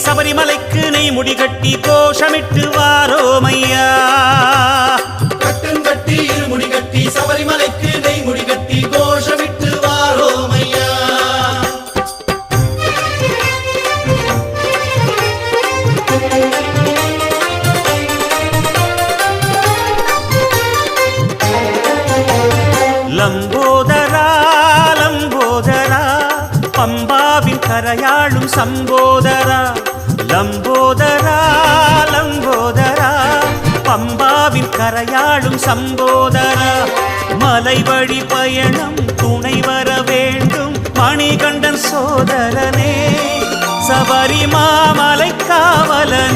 சபரிமலைக்கு நெய் முடிகட்டி கோஷமிட்டு வாரோமையா. கட்டுங்கட்டி இருமுடி கட்டி சபரிமலைக்கு நெய் முடிகட்டி கோஷமிட்டு வாரோமையா. லம்போதரா லம்போதரா பம்பாவின் கரையாளும் சம்போதரா. லம்போதரா லம்போதரா பம்பாவின் கரையாளும் சம்போதரா. மலை வழி பயணம் துணை வர வேண்டும் மணிகண்டன் சோதரனே, சபரிமாமலை காவலனே.